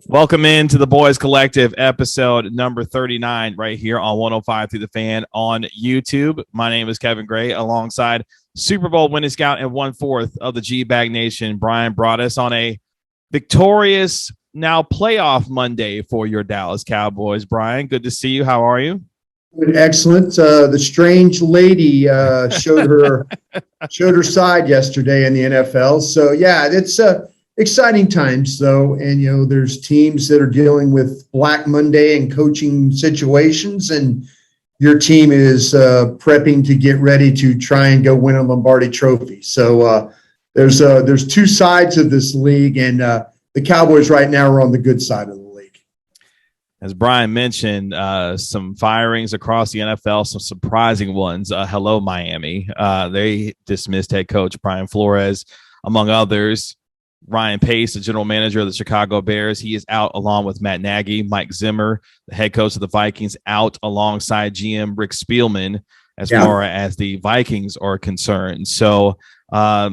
Welcome into the Boys Collective, episode number 39, right here on 105 Through the Fan on YouTube. My name is Kevin Gray, alongside Super Bowl winning scout and 1/4 of the G-Bag Nation, Bryan Broaddus, on a victorious, now playoff Monday for your Dallas Cowboys. Bryan, good to see you. How are you? Excellent. The strange lady showed her side yesterday in the NFL. So yeah, it's exciting times though, and there's teams that are dealing with Black Monday and coaching situations, and your team is prepping to get ready to try and go win a Lombardi Trophy. So there's two sides of this league, and the Cowboys right now are on the good side of the league. As Bryan mentioned, some firings across the NFL, some surprising ones. Hello, Miami. They dismissed head coach Brian Flores, among others. Ryan Pace, the general manager of the Chicago Bears, he is out along with Matt Nagy. Mike Zimmer, the head coach of the Vikings, out alongside GM Rick Spielman as far as the Vikings are concerned. So a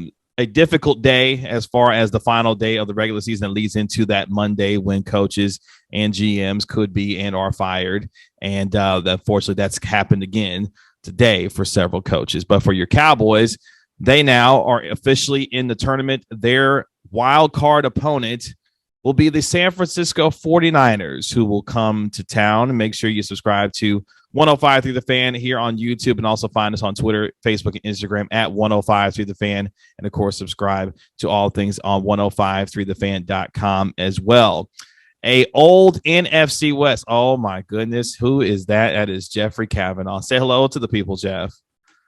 difficult day as far as the final day of the regular season that leads into that Monday when coaches and GMs could be and are fired. And unfortunately, that's happened again today for several coaches. But for your Cowboys, they now are officially in the tournament. Their wild card opponent will be the San Francisco 49ers, who will come to town. Make sure you subscribe to 105 Through the Fan here on YouTube, and also find us on Twitter, Facebook, and Instagram at 105 Through the Fan. And of course, subscribe to all things on 105throughthefan.com as well. A old NFC West. Oh my goodness. Who is that? That is Jeffrey Kavanaugh. Say hello to the people, Jeff.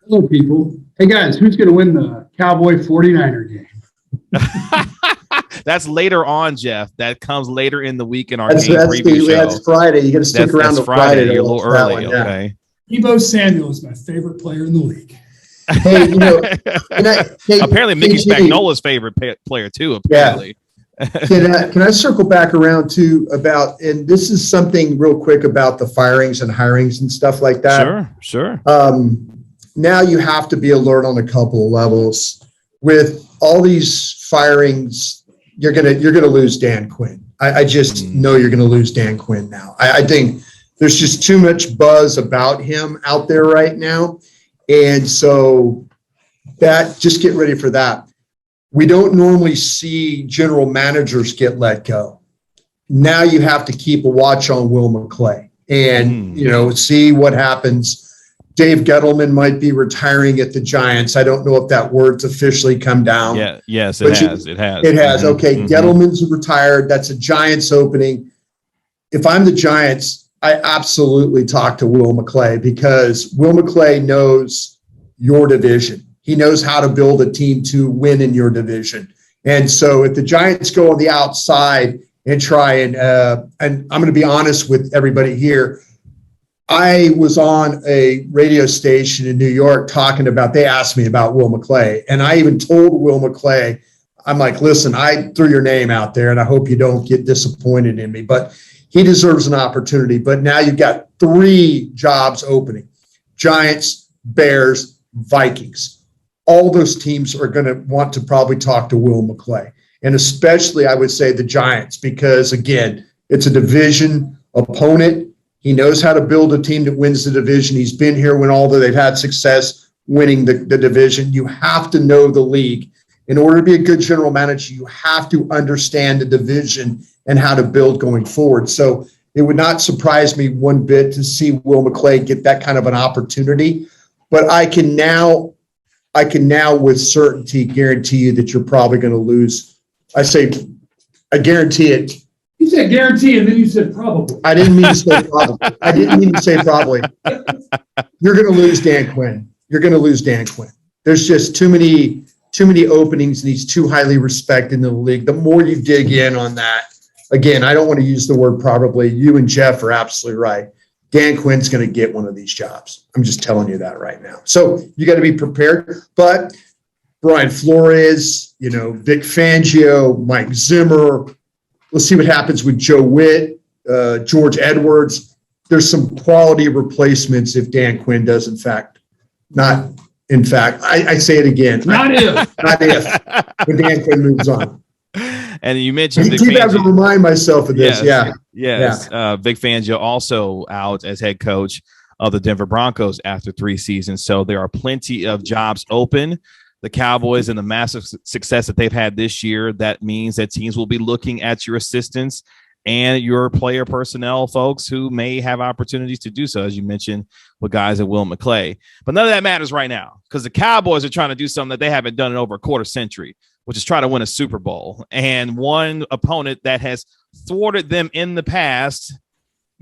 Hello, people. Hey, guys, who's going to win the Cowboy 49er game? That's later on, Jeff. That comes later in the week in our game preview show. That's Friday. You got to stick around to Friday. You're a little early, okay? Debo Samuel is my favorite player in the league. Hey, apparently Mickey Spagnola's favorite player too. Apparently. Yeah. Can I circle back around to about, and this is something real quick about the firings and hirings and stuff like that. Sure. Now you have to be alert on a couple of levels. With all these firings, you're gonna lose Dan Quinn. I just know you're gonna lose Dan Quinn now. I think there's just too much buzz about him out there right now, and so that just get ready for that. We don't normally see general managers get let go. Now you have to keep a watch on Will McClay and see what happens. Dave Gettleman might be retiring at the Giants. I don't know if that word's officially come down. Yeah, yes, it has. It has. Mm-hmm. Okay, Gettleman's retired. That's a Giants opening. If I'm the Giants, I absolutely talk to Will McClay, because Will McClay knows your division. He knows how to build a team to win in your division. And so if the Giants go on the outside and try and I'm going to be honest with everybody here, I was on a radio station in New York they asked me about Will McClay, and I even told Will McClay, I'm like, listen, I threw your name out there and I hope you don't get disappointed in me, but he deserves an opportunity. But now you've got 3 jobs opening: Giants, Bears, Vikings. All those teams are going to want to probably talk to Will McClay, and especially I would say the Giants, because again, it's a division opponent. He knows how to build a team that wins the division. He's been here when they've had success winning the division. You have to know the league. In order to be a good general manager, you have to understand the division and how to build going forward. So it would not surprise me one bit to see Will McClay get that kind of an opportunity. But I can now with certainty guarantee you that you're probably going to lose. I guarantee it. You said guarantee, and then you said probably. I didn't mean to say probably. You're going to lose Dan Quinn. There's just too many openings, and he's too highly respected in the league. The more you dig in on that, again, I don't want to use the word probably. You and Jeff are absolutely right. Dan Quinn's going to get one of these jobs. I'm just telling you that right now. So you got to be prepared. But Brian Flores, Vic Fangio, Mike Zimmer. Let's see what happens with Joe Witt, George Edwards. There's some quality replacements if Dan Quinn does, I say it again. Not if. When Dan Quinn moves on. And you mentioned I keep having to remind myself of this. Yes. Vic Fangio also out as head coach of the Denver Broncos after 3 seasons. So there are plenty of jobs open. The Cowboys and the massive success that they've had this year, that means that teams will be looking at your assistants and your player personnel folks who may have opportunities to do so, as you mentioned, with guys at Will McClay. But none of that matters right now because the Cowboys are trying to do something that they haven't done in over a quarter century, which is try to win a Super Bowl. And one opponent that has thwarted them in the past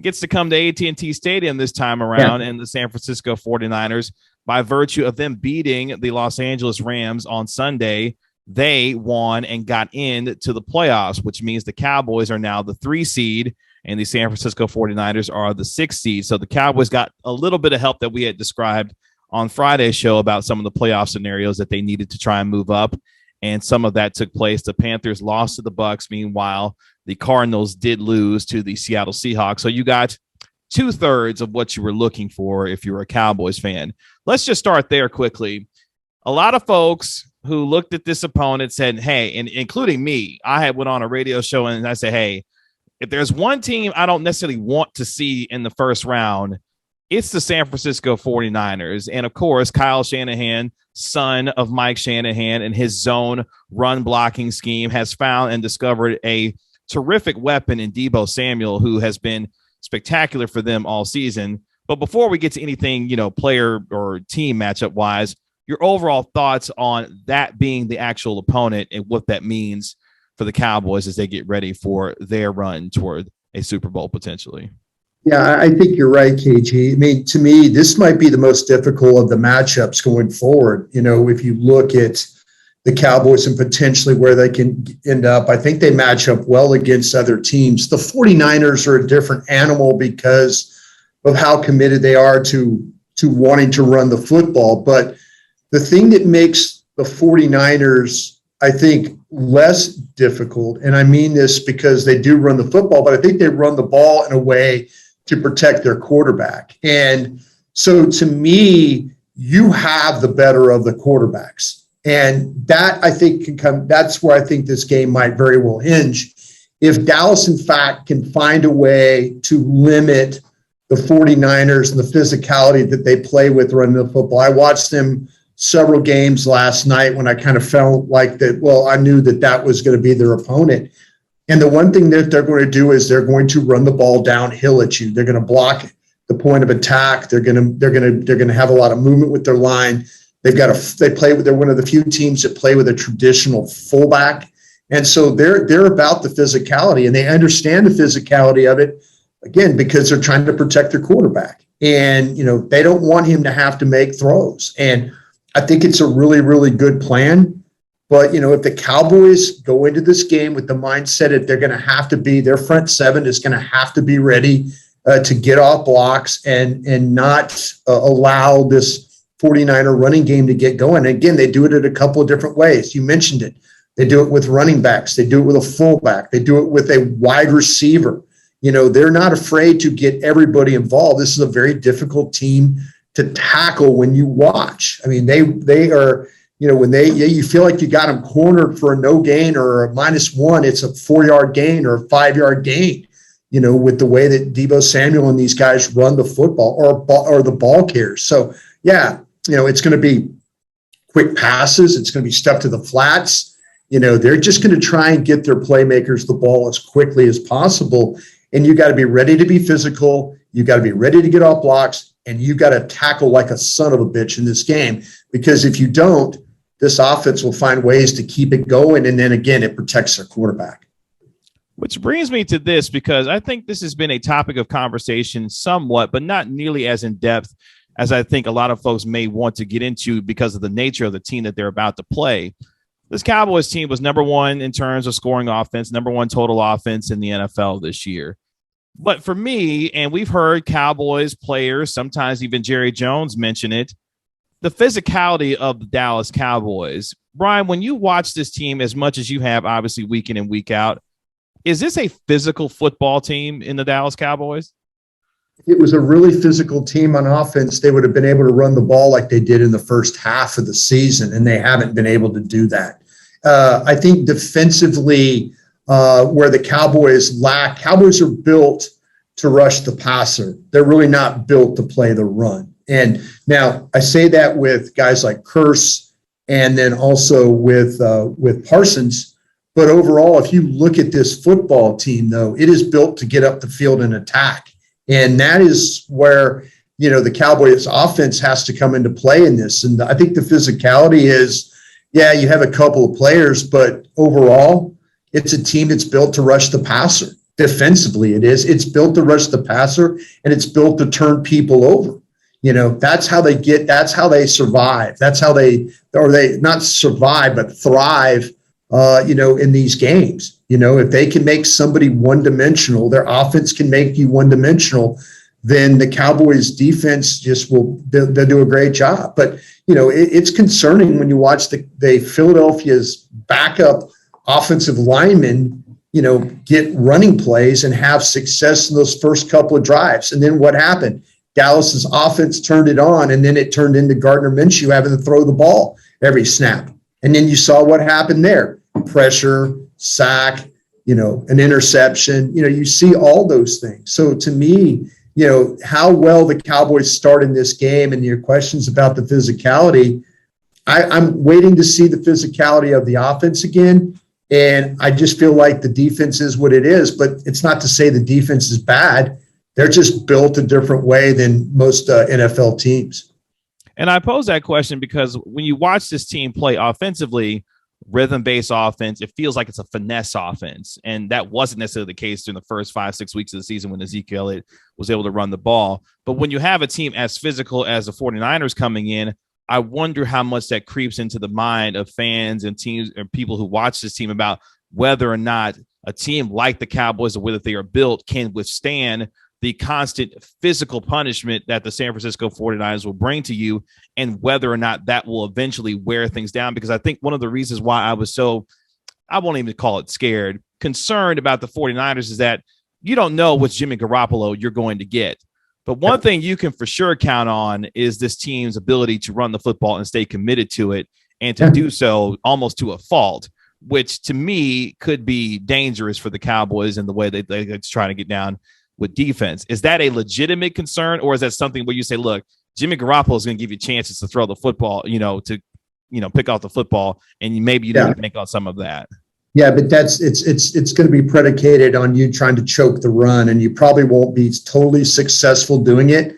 gets to come to AT&T Stadium this time around, and the San Francisco 49ers, by virtue of them beating the Los Angeles Rams on Sunday, they won and got into the playoffs, which means the Cowboys are now the 3 seed and the San Francisco 49ers are the 6 seed. So the Cowboys got a little bit of help that we had described on Friday's show about some of the playoff scenarios that they needed to try and move up. And some of that took place. The Panthers lost to the Bucs. Meanwhile, the Cardinals did lose to the Seattle Seahawks. So you got 2/3 of what you were looking for if you were a Cowboys fan. Let's just start there quickly. A lot of folks who looked at this opponent said, hey, and including me, I had went on a radio show and I said, hey, if there's one team I don't necessarily want to see in the first round, it's the San Francisco 49ers. And of course, Kyle Shanahan, son of Mike Shanahan, and his zone run blocking scheme has found and discovered a terrific weapon in Deebo Samuel, who has been spectacular for them all season. But before we get to anything, player or team matchup wise, your overall thoughts on that being the actual opponent and what that means for the Cowboys as they get ready for their run toward a Super Bowl potentially. Yeah, I think you're right, KG. I mean, to me, this might be the most difficult of the matchups going forward. If you look at the Cowboys and potentially where they can end up, I think they match up well against other teams. The 49ers are a different animal because of how committed they are to wanting to run the football. But the thing that makes the 49ers, I think, less difficult, and I mean this because they do run the football, but I think they run the ball in a way to protect their quarterback. And so to me, you have the better of the quarterbacks. And that, I think, can come. That's where I think this game might very well hinge. If Dallas, in fact, can find a way to limit the 49ers and the physicality that they play with running the football. I watched them several games last night when I kind of felt like that, well, I knew that was going to be their opponent. And the one thing that they're going to do is they're going to run the ball downhill at you. They're going to block the point of attack. They're going to have a lot of movement with their line. They're one of the few teams that play with a traditional fullback. And so they're about the physicality, and they understand the physicality of it, again, because they're trying to protect their quarterback. And, they don't want him to have to make throws. And I think it's a really, really good plan. But, if the Cowboys go into this game with the mindset that they're going to have to be, their front seven is going to have to be ready to get off blocks and not allow this 49er running game to get going. And again, they do it in a couple of different ways. You mentioned it. They do it with running backs. They do it with a fullback. They do it with a wide receiver. They're not afraid to get everybody involved. This is a very difficult team to tackle when you watch. I mean, they are, when you feel like you got them cornered for a no gain or a -1, it's a 4-yard gain or a 5-yard gain, with the way that Deebo Samuel and these guys run the football or the ball carriers. So, yeah, it's going to be quick passes. It's going to be stuff to the flats. They're just going to try and get their playmakers the ball as quickly as possible. And you got to be ready to be physical. You got to be ready to get off blocks, and you got to tackle like a son of a bitch in this game. Because if you don't, this offense will find ways to keep it going. And then again, it protects their quarterback. Which brings me to this, because I think this has been a topic of conversation somewhat, but not nearly as in depth as I think a lot of folks may want to get into because of the nature of the team that they're about to play. This Cowboys team was number 1 in terms of scoring offense, number 1 total offense in the NFL this year. But for me, and we've heard Cowboys players, sometimes even Jerry Jones mention it, the physicality of the Dallas Cowboys. Bryan, when you watch this team as much as you have, obviously week in and week out, is this a physical football team in the Dallas Cowboys? If it was a really physical team on offense, they would have been able to run the ball like they did in the first half of the season, and they haven't been able to do that. I think defensively, where the Cowboys lack, Cowboys are built to rush the passer. They're really not built to play the run. And now I say that with guys like Curse and then also with Parsons. But overall, if you look at this football team, though, it is built to get up the field and attack. And that is where, the Cowboys offense has to come into play in this. And I think the physicality is, yeah, you have a couple of players, but overall, it's a team that's built to rush the passer. Defensively, it is. It's built to rush the passer, and it's built to turn people over. That's how they survive. That's how they not survive, but thrive, in these games. If they can make somebody one-dimensional, their offense can make you one-dimensional, then the Cowboys defense they'll do a great job. But, it's concerning when you watch the Philadelphia's backup offensive linemen, get running plays and have success in those first couple of drives. And then what happened? Dallas's offense turned it on, and then it turned into Gardner Minshew having to throw the ball every snap. And then you saw what happened there. Pressure, sack, an interception. You see all those things. So to me, how well the Cowboys start in this game and your questions about the physicality, I'm waiting to see the physicality of the offense again. And I just feel like the defense is what it is, but it's not to say the defense is bad. They're just built a different way than most NFL teams. And I pose that question because when you watch this team play offensively, rhythm-based offense, it feels like it's a finesse offense. And that wasn't necessarily the case during the first 5-6 weeks of the season when Ezekiel Elliott was able to run the ball. But when you have a team as physical as the 49ers coming in, I wonder how much that creeps into the mind of fans and teams and people who watch this team about whether or not a team like the Cowboys, the way that they are built, can withstand the constant physical punishment that the San Francisco 49ers will bring to you, and whether or not that will eventually wear things down. Because I think one of the reasons why I was so, I won't even call it scared, concerned about the 49ers is that you don't know which Jimmy Garoppolo you're going to get. But one thing you can for sure count on is this team's ability to run the football and stay committed to it, and to do so almost to a fault, which to me could be dangerous for the Cowboys in the way they're trying to get down with defense. Is that a legitimate concern, or is that something where you say, look, Jimmy Garoppolo is going to give you chances to throw the football, to pick out the football, and maybe you didn't make out some of that? Yeah, but it's going to be predicated on you trying to choke the run, and you probably won't be totally successful doing it.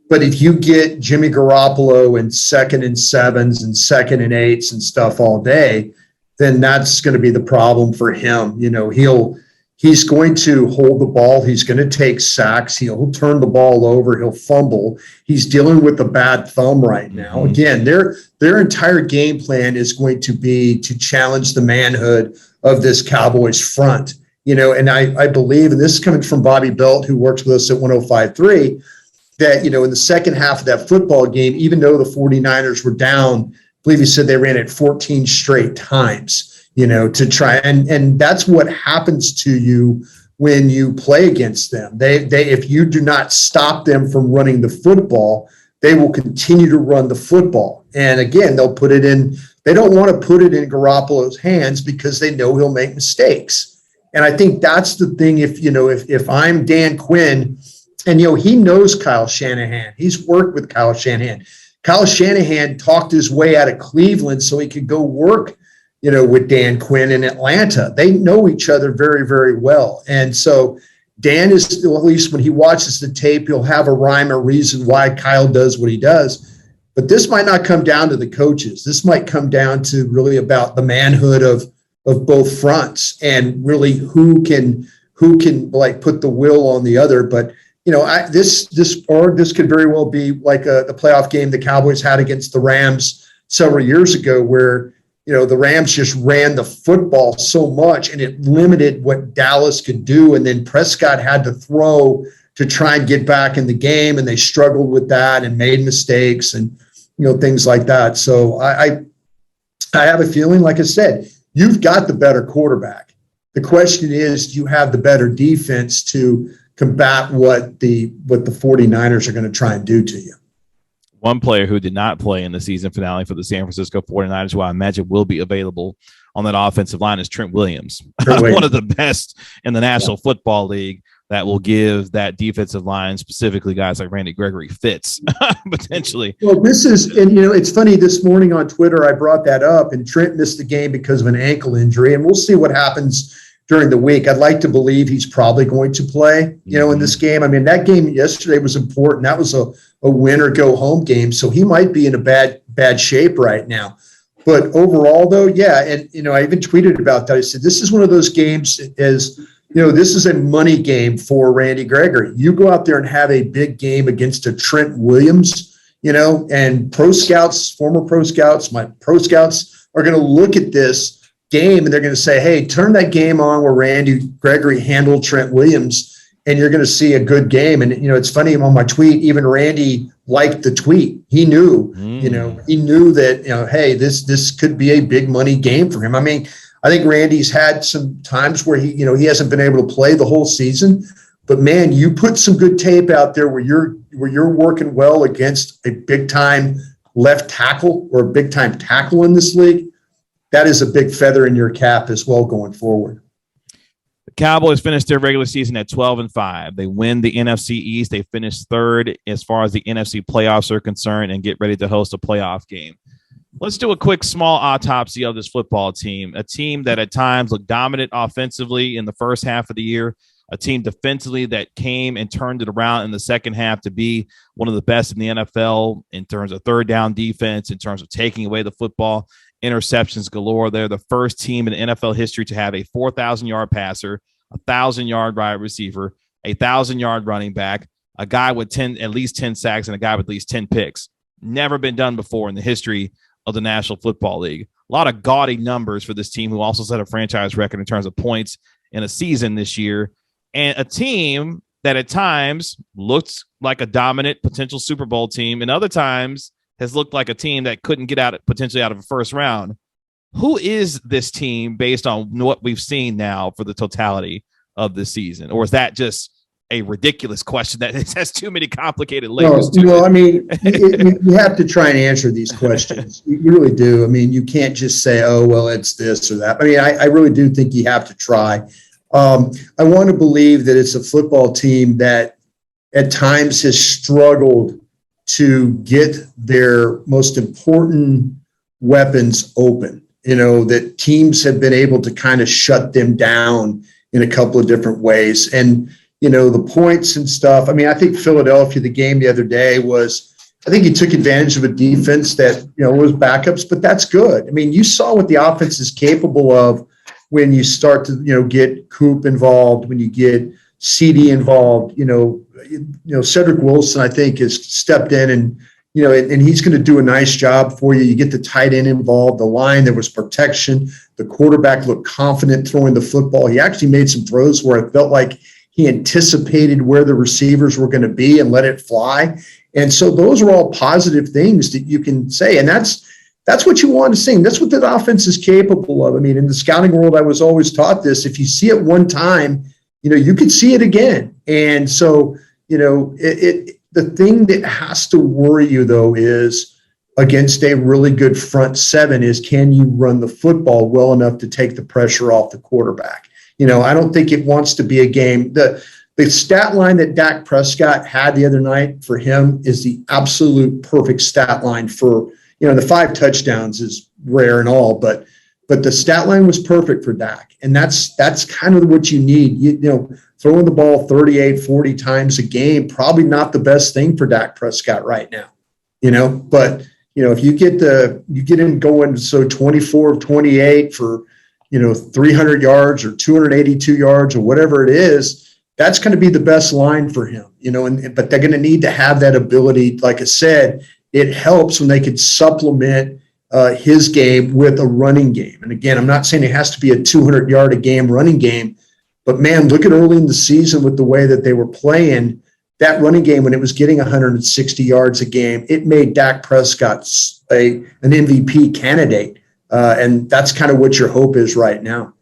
But if you get Jimmy Garoppolo in 2nd and 7s and 2nd and 8s and stuff all day, then that's going to be the problem for him. He's going to hold the ball. He's going to take sacks. He'll turn the ball over. He'll fumble. He's dealing with a bad thumb right now. Again, their entire game plan is going to be to challenge the manhood of this Cowboys front. And I believe, and this is coming from Bobby Belt, who works with us at 105.3, that, in the second half of that football game, even though the 49ers were down, I believe he said they ran it 14 straight times. To try. And that's what happens to you when you play against them. They if you do not stop them from running the football, they will continue to run the football. And again, they'll put it in. They don't want to put it in Garoppolo's hands because they know he'll make mistakes. And I think that's the thing. If I'm Dan Quinn, and he knows Kyle Shanahan, he's worked with Kyle Shanahan. Kyle Shanahan talked his way out of Cleveland so he could go work with Dan Quinn in Atlanta. They know each other very, very well. And so Dan is still, at least when he watches the tape, he'll have a rhyme or reason why Kyle does what he does. But this might not come down to the coaches. This might come down to really about the manhood of both fronts, and really who can like put the will on the other. But this could very well be like the playoff game the Cowboys had against the Rams several years ago, where the Rams just ran the football so much and it limited what Dallas could do. And then Prescott had to throw to try and get back in the game, and they struggled with that and made mistakes and, things like that. So I have a feeling, like I said, you've got the better quarterback. The question is, do you have the better defense to combat what the 49ers are going to try and do to you? One player who did not play in the season finale for the San Francisco 49ers, who I imagine will be available on that offensive line is Trent Williams, Trent Williams. one of the best in the National Football League. That will give that defensive line, specifically guys like Randy Gregory, fits potentially. Well, this is, and it's funny, this morning on Twitter, I brought that up, and Trent missed the game because of an ankle injury, and we'll see what happens during the week. I'd like to believe he's probably going to play, in this game. I mean, that game yesterday was important. That was a win or go home game. So he might be in a bad shape right now. But overall, though, yeah. And, I even tweeted about that. I said, this is one of those games this is a money game for Randy Gregory. You go out there and have a big game against a Trent Williams, and former pro scouts, my pro scouts are going to look at this game and they're going to say, hey, turn that game on where Randy Gregory handled Trent Williams, and you're going to see a good game. And, it's funny, on my tweet, even Randy liked the tweet. He knew, he knew that, hey, this could be a big money game for him. I mean, I think Randy's had some times where he hasn't been able to play the whole season, but man, you put some good tape out there where you're working well against a big time left tackle or a big time tackle in this league. That is a big feather in your cap as well going forward. The Cowboys finished their regular season at 12-5. They win the NFC East. They finished third as far as the NFC playoffs are concerned and get ready to host a playoff game. Let's do a quick small autopsy of this football team, a team that at times looked dominant offensively in the first half of the year, a team defensively that came and turned it around in the second half to be one of the best in the NFL in terms of third down defense, in terms of taking away the football, interceptions galore. They're the first team in NFL history to have a 4,000-yard passer, a 1,000-yard wide receiver, a 1,000-yard running back, a guy with at least 10 sacks, and a guy with at least 10 picks. Never been done before in the history of the National Football League. A lot of gaudy numbers for this team, who also set a franchise record in terms of points in a season this year, and a team that at times looks like a dominant potential Super Bowl team and other times has looked like a team that couldn't get potentially out of a first round. Who is this team based on what we've seen now for the totality of the season? Or is that just a ridiculous question that has too many complicated layers to it? I mean, you have to try and answer these questions. You really do. I mean, you can't just say, oh, well, it's this or that. I mean, I really do think you have to try. I want to believe that it's a football team that at times has struggled to get their most important weapons open, that teams have been able to kind of shut them down in a couple of different ways. And the points and stuff. I mean, I think Philadelphia, the game the other day I think he took advantage of a defense that, was backups, but that's good. I mean, you saw what the offense is capable of when you start to, get Coop involved, when you get CD involved, Cedric Wilson, I think, has stepped in and he's going to do a nice job for you. You get the tight end involved, the line, there was protection. The quarterback looked confident throwing the football. He actually made some throws where it felt like he anticipated where the receivers were going to be and let it fly. And so those are all positive things that you can say. And that's what you want to see. That's what the offense is capable of. I mean, in the scouting world, I was always taught this. If you see it one time, you could see it again. And so, the thing that has to worry you, though, is against a really good front seven is, can you run the football well enough to take the pressure off the quarterback? I don't think it wants to be a game. The stat line that Dak Prescott had the other night for him is the absolute perfect stat line for, the 5 touchdowns is rare and all, but the stat line was perfect for Dak. And that's kind of what you need. Throwing the ball 38, 40 times a game, probably not the best thing for Dak Prescott right now, but if you get him going, so 24 of 28 for, 300 yards or 282 yards or whatever it is, that's going to be the best line for him, but they're going to need to have that ability. Like I said, it helps when they could supplement his game with a running game. And again, I'm not saying it has to be a 200-yard a game running game, but man, look at early in the season with the way that they were playing that running game when it was getting 160 yards a game. It made Dak Prescott an MVP candidate. And that's kind of what your hope is right now.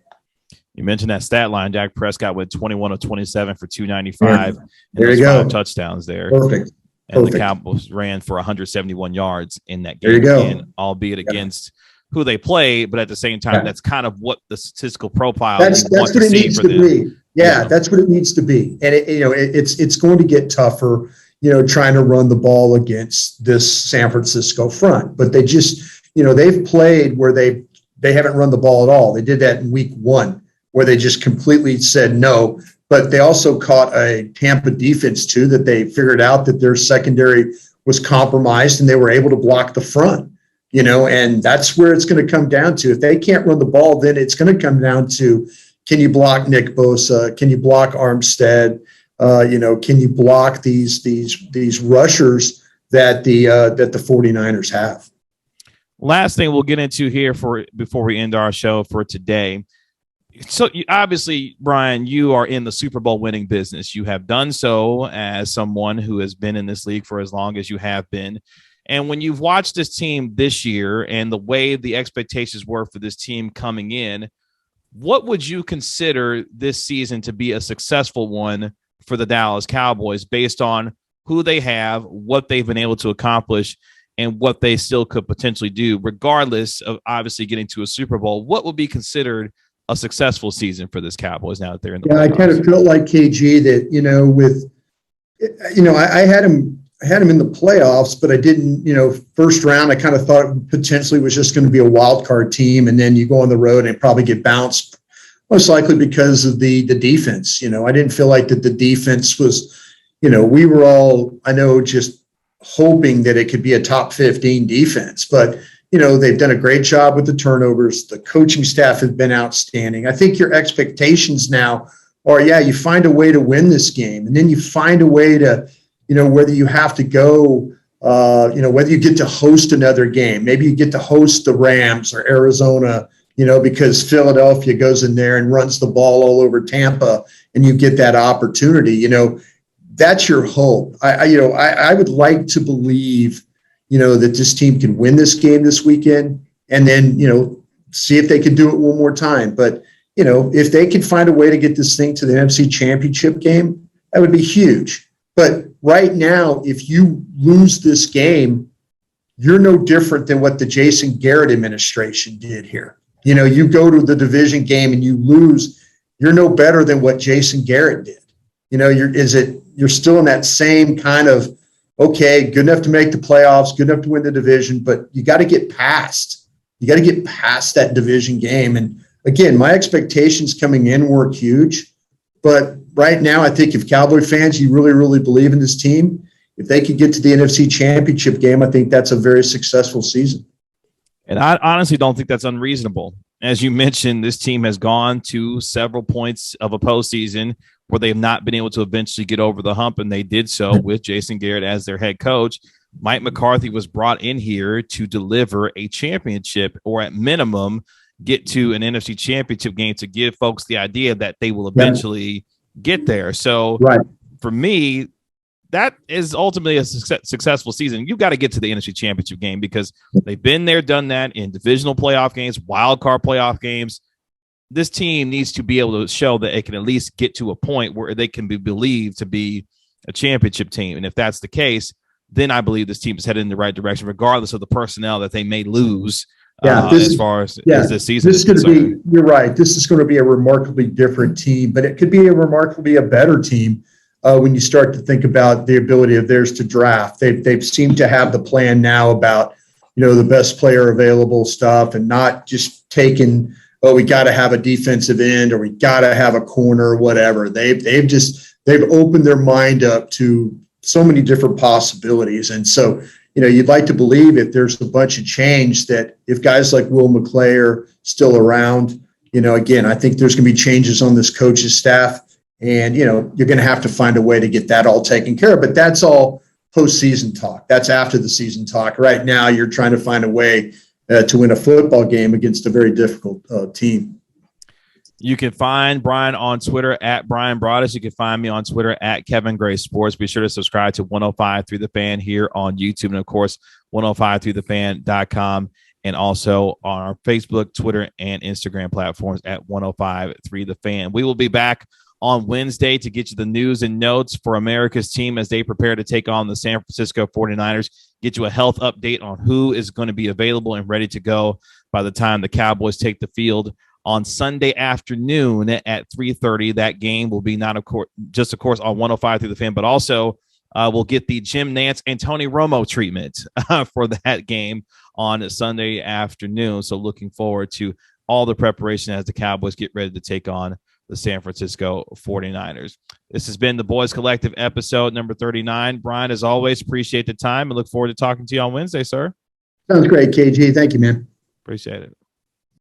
You mentioned that stat line. Dak Prescott went 21 of 27 for 295. Yeah. There you go. 5 touchdowns there. Perfect. And the Cowboys ran for 171 yards in that game. There you go. Again, albeit against who they play, but at the same time, that's kind of what the statistical profile that's what it needs to be. Yeah, that's what it needs to be. And it's going to get tougher, trying to run the ball against this San Francisco front. But they just, they've played where they haven't run the ball at all. They did that in week 1, where they just completely said no. But they also caught a Tampa defense too, that they figured out that their secondary was compromised and they were able to block the front. And that's where it's going to come down to. If they can't run the ball, then it's going to come down to, can you block Nick Bosa? Can you block Armstead? Can you block these rushers that the 49ers have? Last thing we'll get into here before we end our show for today. So obviously, Bryan, you are in the Super Bowl winning business. You have done so as someone who has been in this league for as long as you have been. And when you've watched this team this year and the way the expectations were for this team coming in, what would you consider this season to be a successful one for the Dallas Cowboys based on who they have, what they've been able to accomplish, and what they still could potentially do, regardless of obviously getting to a Super Bowl? What would be considered a successful season for this Cowboys now that they're in the playoffs? I kind of felt like KG that, I had him in the playoffs, but I didn't, first round, I kind of thought it potentially was just going to be a wild card team. And then you go on the road and probably get bounced, most likely because of the defense. I didn't feel like that the defense was, we were all, I know, just hoping that it could be a top 15 defense, but they've done a great job with the turnovers. The coaching staff has been outstanding. I think your expectations now are, you find a way to win this game, and then you find a way to, whether you have to go, whether you get to host another game, maybe you get to host the Rams or Arizona, because Philadelphia goes in there and runs the ball all over Tampa, and you get that opportunity. That's your hope. I would like to believe, that this team can win this game this weekend, and then, see if they can do it one more time. But, if they can find a way to get this thing to the NFC Championship game, that would be huge. But right now, if you lose this game, you're no different than what the Jason Garrett administration did here. You go to the division game and you lose, you're no better than what Jason Garrett did. You're still in that same kind of, okay, good enough to make the playoffs, good enough to win the division, but you got to get past. You got to get past that division game. And again, my expectations coming in weren't huge, but right now, I think if Cowboy fans, you really, really believe in this team, if they could get to the NFC Championship game, I think that's a very successful season. And I honestly don't think that's unreasonable. As you mentioned, this team has gone to several points of a postseason where they've not been able to eventually get over the hump, and they did so with Jason Garrett as their head coach. Mike McCarthy was brought in here to deliver a championship, or at minimum, get to an NFC Championship game, to give folks the idea that they will eventually get there. So for me, that is ultimately a successful season. You've got to get to the NFC Championship game because they've been there, done that in divisional playoff games, wild card playoff games. This team needs to be able to show that it can at least get to a point where they can be believed to be a championship team. And if that's the case, then I believe this team is headed in the right direction, regardless of the personnel that they may lose. As far as this season is concerned. You're right. This is going to be a remarkably different team, but it could be a remarkably a better team when you start to think about the ability of theirs to draft. They've seemed to have the plan now about, the best player available stuff, and not just taking, we got to have a defensive end or we got to have a corner or whatever. They've opened their mind up to so many different possibilities. And so, you'd like to believe if there's a bunch of change, that if guys like Will McClay are still around, again, I think there's going to be changes on this coach's staff, and, you're going to have to find a way to get that all taken care of. But that's all postseason talk. That's after the season talk. Right now, you're trying to find a way to win a football game against a very difficult team. You can find Bryan on Twitter at Bryan Broaddus. You can find me on Twitter at Kevin Gray Sports. Be sure to subscribe to 105 The Fan here on YouTube, and of course 105thethefan.com, and also on our Facebook, Twitter, and Instagram platforms at 105 The Fan. We will be back on Wednesday to get you the news and notes for America's team as they prepare to take on the San Francisco 49ers, get you a health update on who is going to be available and ready to go by the time the Cowboys take the field on Sunday afternoon at 3:30. That game will be not, of course, just, of course, on 105 through the Fan, but also we'll get the Jim Nantz and Tony Romo treatment for that game on Sunday afternoon. So looking forward to all the preparation as the Cowboys get ready to take on the San Francisco 49ers. This has been the Boys Collective episode number 39. Bryan, as always, appreciate the time and look forward to talking to you on Wednesday, sir. Sounds great, KG. Thank you, man. Appreciate it.